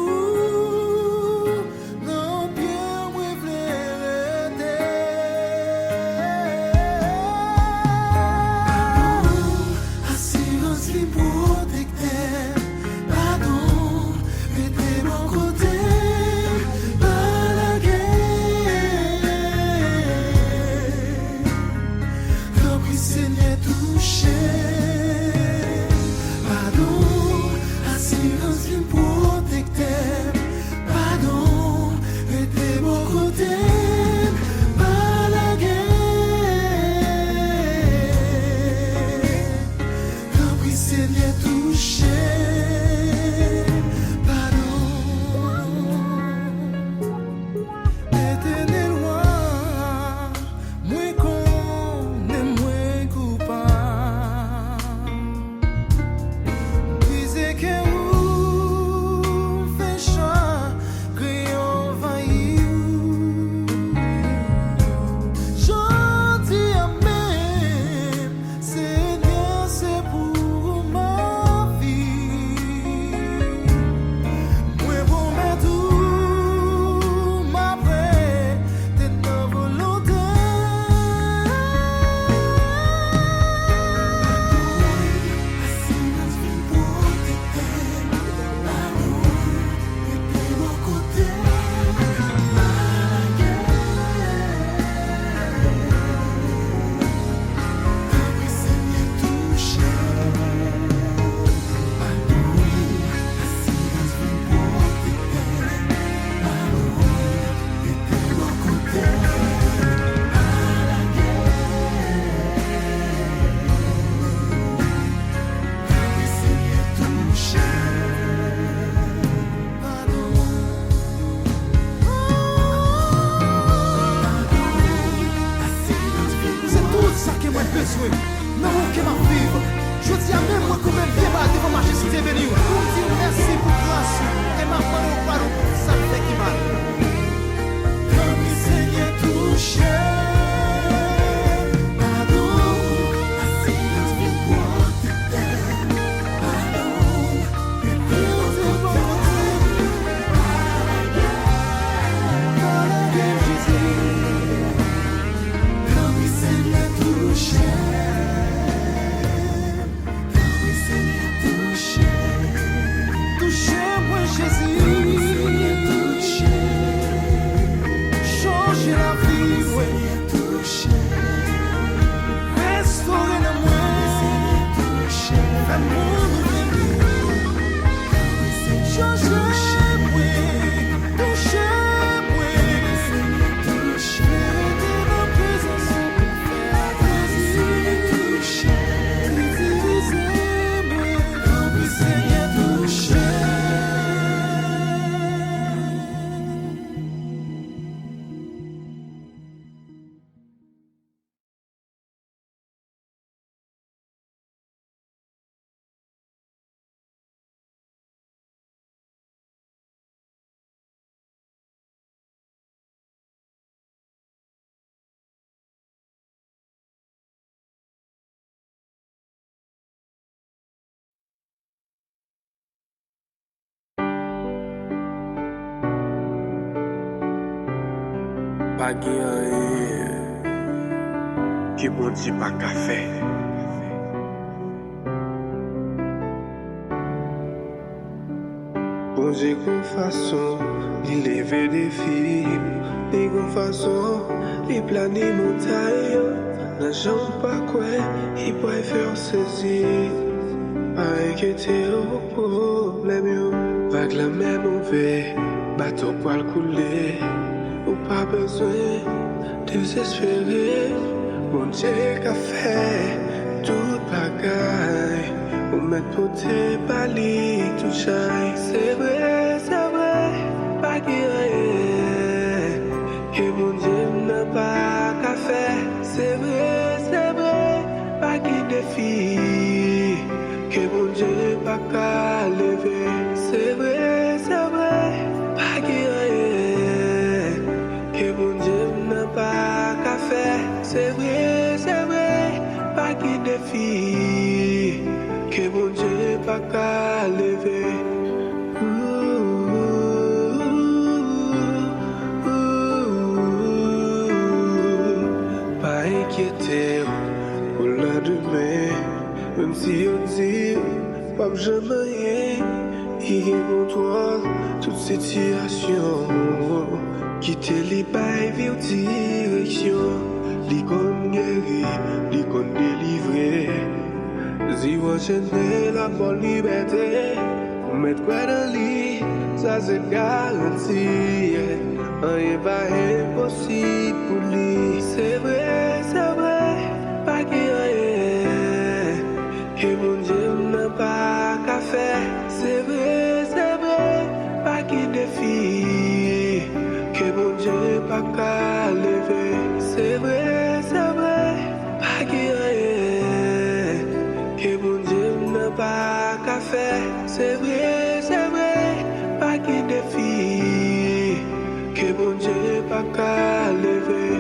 S7: Pa gen rien ki bon di pa ka fe. Bon Dieu kon façon, li leve défi, li kon façon, li plani montagne, nan jan pa kwe, li poy faire saisir. Pa inquiéter au problème yo, vague la mer mauvais, bateau poil couler. Ou pas besoin de désespérer. Mon Dieu qu'a fait tout bagaille. Ou mettre pour tes balis tout chai. C'est vrai, pas qu'il rien. Que mon Dieu n'a pas qu'à faire. C'est vrai, pas qu'à lever. C'est vrai, pas qu'il rien. Que bon Dieu n'a pas qu'à faire. C'est vrai, pas qu'il défie. Que bon Dieu pas qu'à lever. Pas inquiété pour la demain. Même si on dit, pas jamais rien, il est pour toi, toute situation. Quitter les bails vers direction, l'icône guéri, l'icône délivré. Si vous enchaînez la bonne liberté, pour mettre quoi dans le lit, ça c'est garanti. Rien pas impossible pour lui. C'est vrai, pas qu'il y a rien. Que mon Dieu n'a pas qu'à faire. C'est vrai, pas qu'il défie. Que mon Dieu pas qu'à lever. C'est vrai, pas qu'il y a rien. Que mon Dieu n'a pas qu'à faire. C'est vrai, pas qu'il défie. Que mon Dieu pas qu'à lever.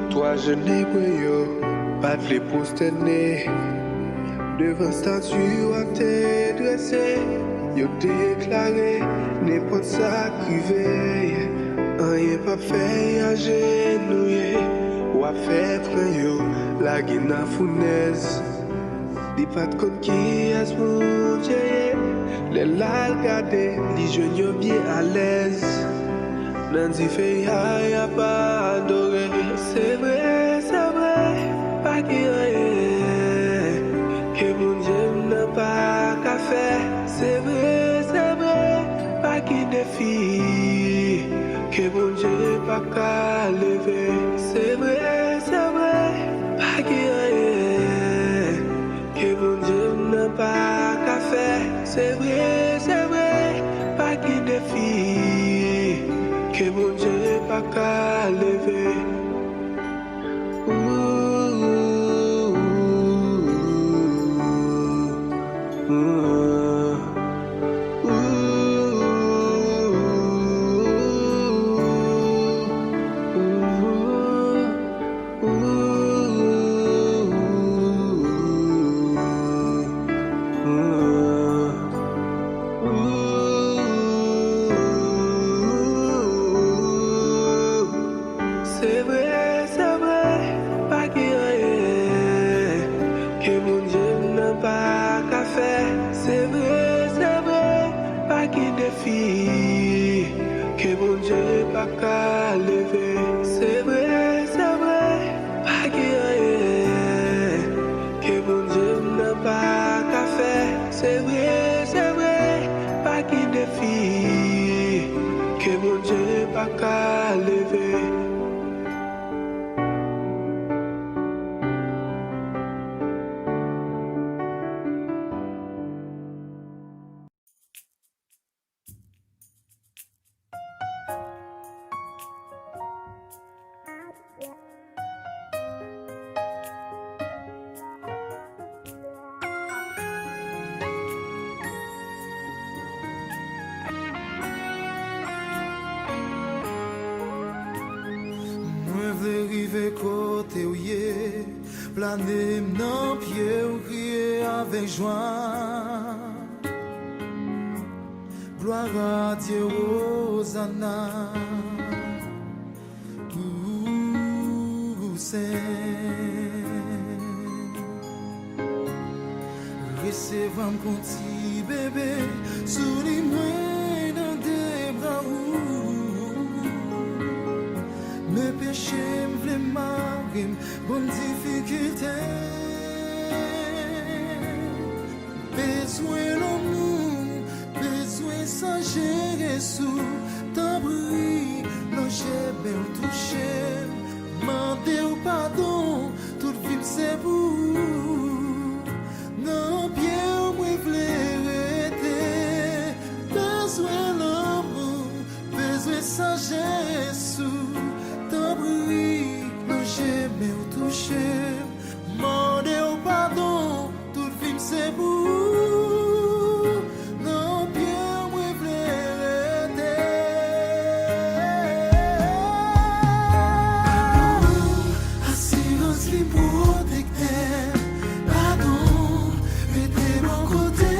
S7: Toi je n'ai pas de les posterner. Devant statue à t'es dressé. Yo déclaré n'importe ça crivé. Rien pas fait à genouiller. Ou à faire prendre yo la guina fournaise. Dis pas de compte qui est mon Dieu. Les lal gardés, les jeunes bien à l'aise. Nancy fait y'a pas adoré. C'est vrai, pas qu'il y a rien. Que mon Dieu n'a pas qu'à faire. C'est vrai, pas qu'il défie. Que mon Dieu pas qu'à lever. C'est vrai, pas qu'il y a rien. Que mon Dieu n'a pas qu'à faire. C'est vrai, pas qu'il défie. Que mon Dieu pas qu'à lever. C'est vrai, pas qu'il y a rien. Que mon Dieu n'a pas qu'à faire. C'est vrai, pas qu'il défie. Que mon Dieu pas qu'à lever. C'est vrai, pas qu'il y a rien. Que mon Dieu n'a pas qu'à faire. C'est vrai, pas qu'il défie. Que mon Dieu pas qu'à lever.
S8: Côté où yé, planer dans pied ou crier avec joie. Gloire à Dieu, Hosanna. Saint. Recevant mon petit bébé, souris-moi dans des bras où mes péchés m'vle marrer, bonne difficulté. Besoin l'amour, besoin s'agir sous ta bruit, l'ange bien touché, mandez au pardon, toute vie c'est vous. Non, bien moi v'l'aider, besoin l'amour, besoin sagesse, ta bruit, l'ange touché, mais ou touché. Mandez au pardon, tout film c'est pour. Non, bien, moi, assurance li protecteur. Pardon, mettez mon côté.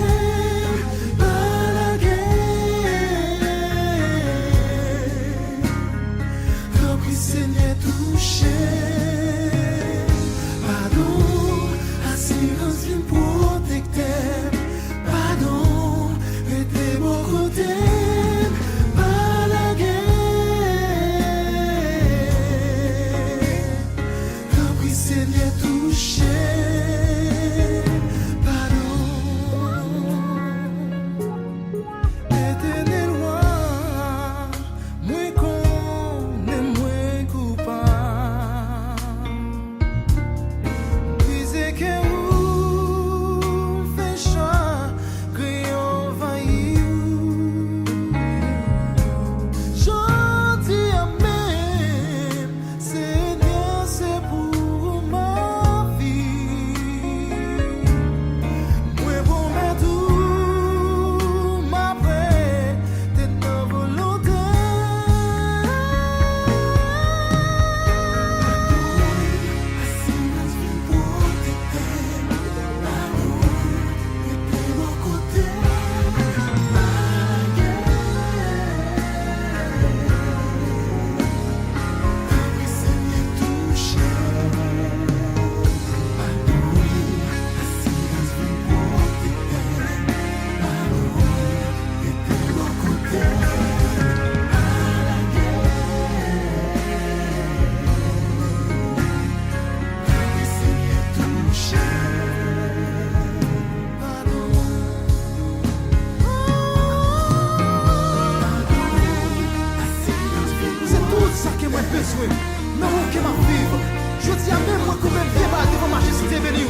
S8: Pas la guerre. Repris Seigneur touché. Pardon, assurance li protecteur. Pardon, mettez mon côté. Pas la guerre. Repris Seigneur touché. Pardon. Éternel roi, moi connais, moi coupable. Disais que vous faites choix, que on vaille. Gentil même, Seigneur, c'est pour ma vie. Moi bon mais tout m'après t'es ta volonté. Assurance vient protecteur. Pardon, mettez mon côté. Repris Seigneur touché. Assurance vient protecteur. Pardon, mettez mon côté. Repris Seigneur touché. C'est tout ça que moi besoin. Non, que ma vivre. Je dis à même moi quand même bien battre devant marcher si t'es venu.